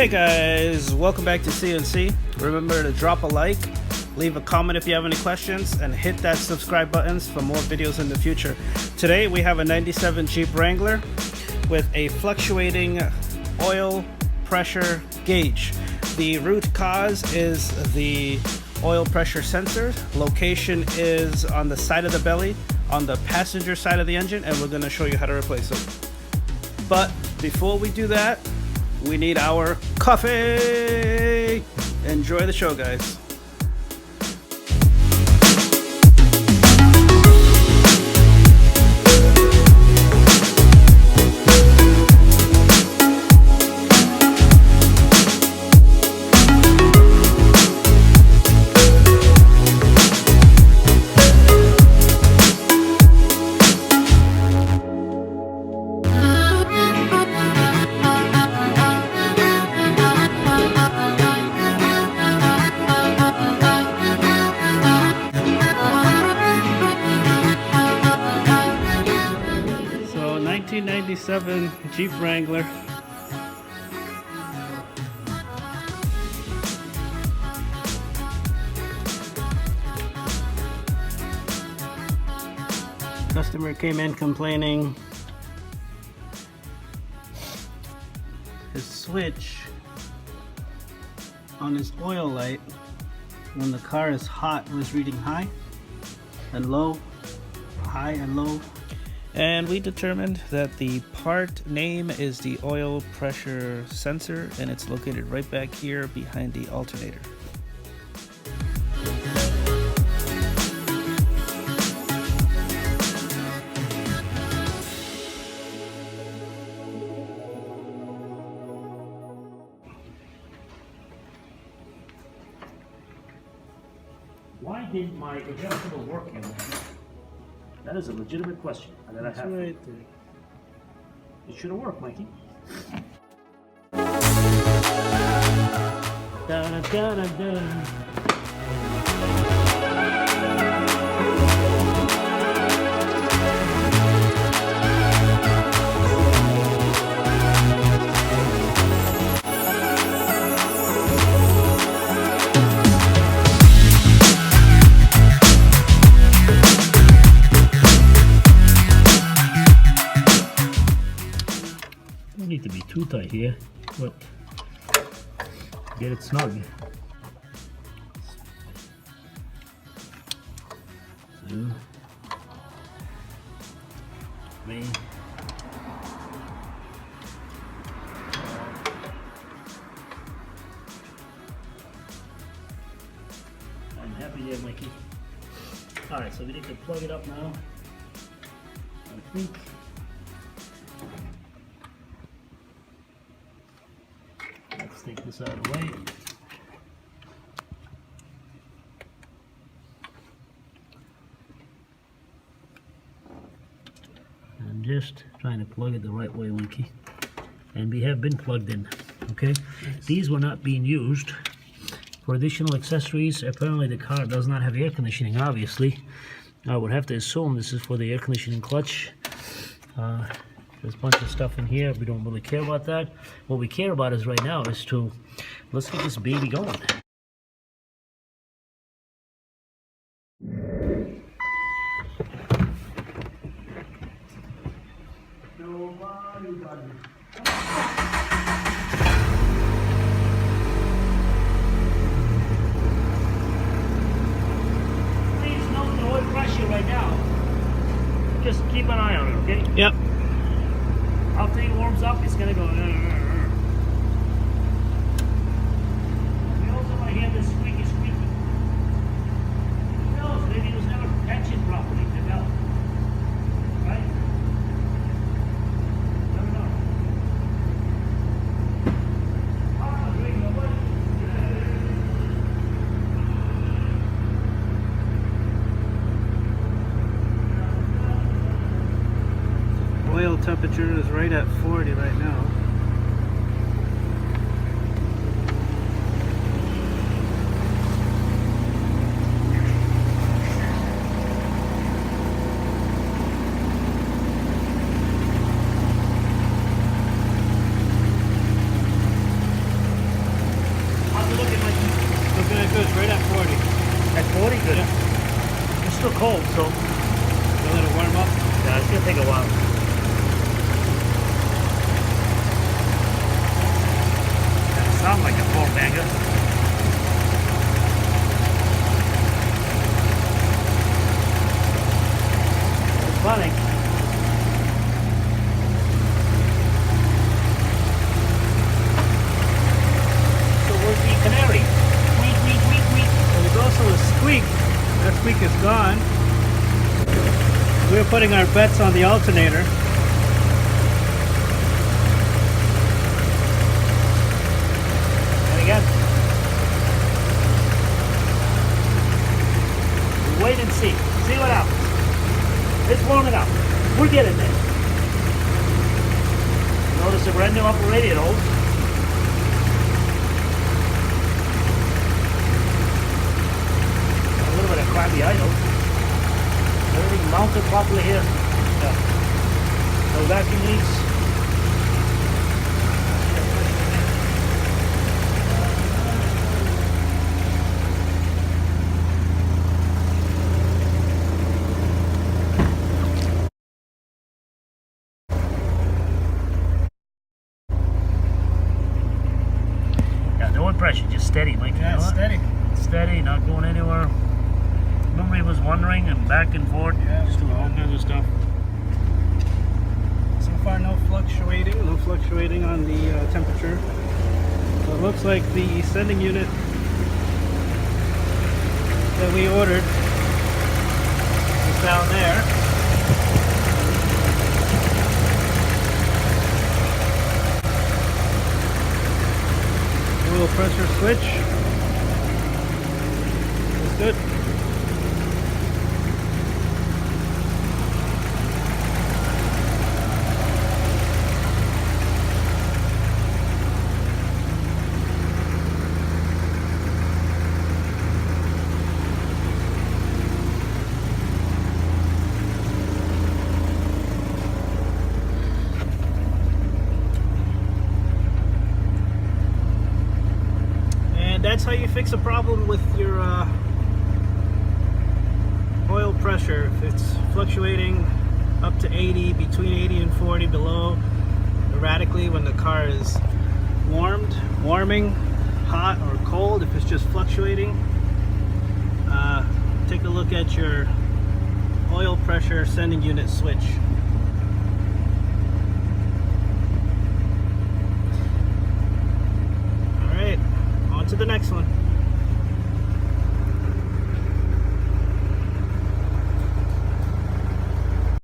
Hey guys, welcome back to CNC. Remember to drop a like, leave a comment if you have any questions, and hit that subscribe buttons for more videos in the future. Today we have a 97 Jeep Wrangler with a fluctuating oil pressure gauge. The root cause is the oil pressure sensor. Location is on the side of the belly, on the passenger side of the engine, and we're going to show you how to replace it. But before we do that, we need our coffee. Enjoy the show, guys. So 1997 Jeep Wrangler. Customer came in complaining his switch on his oil light when the car is hot was reading high and low, high and low. And we determined that the part name is the oil pressure sensor, and it's located right back here behind the alternator. Why didn't my adjustable work in there? That is a legitimate question that I have. Right there. It should have worked, Mikey. Da, da, da, da. Don't need to be too tight here, but get it snug. 2, 3. I'm happy there, Mikey. Alright, so we need to plug it up now. I think. Let's take this out of the way. I'm just trying to plug it the right way, Winky. And we have been plugged in, okay? Nice. These were not being used for additional accessories. Apparently the car does not have air conditioning, obviously. I would have to assume this is for the air conditioning clutch. There's a bunch of stuff in here. We don't really care about that. What we care about is right now is to, let's get this baby going. Please note the oil pressure right now. Just keep an eye on it, okay? Yep. After it warms up, it's gonna go. We also might hear this squeaky. Who knows? Maybe it was never tensioned properly. Developed, right? Never know. Oil temperature is right at 40 right now. cold, so Let it warm up. yeah, it's gonna take a while. That sounds like a four banger. It's funny. So where's the canary? Squeak, squeak, squeak, squeak. There's also a squeak. That squeak is gone. We're putting our bets on the alternator. And again, wait and see. See what happens. It's warming up. We're getting there. Notice the brand new upper radiators. A little bit of crappy idle. Everything mounted properly here. Yeah. No vacuum leaks. Yeah, no pressure, just steady, Mike. Yeah, You know what? steady. Steady, not going anywhere. Remember he was wandering and back and forth, Yeah. just doing all kinds of stuff. So far, no fluctuating on the temperature. So it looks like the sending unit that we ordered is down there. Oil pressure switch is good. That's how you fix a problem with your oil pressure. If it's fluctuating up to 80, between 80 and 40 below erratically when the car is warming, hot or cold, if it's just fluctuating, take a look at your oil pressure sending unit switch. Alright, on to the next one.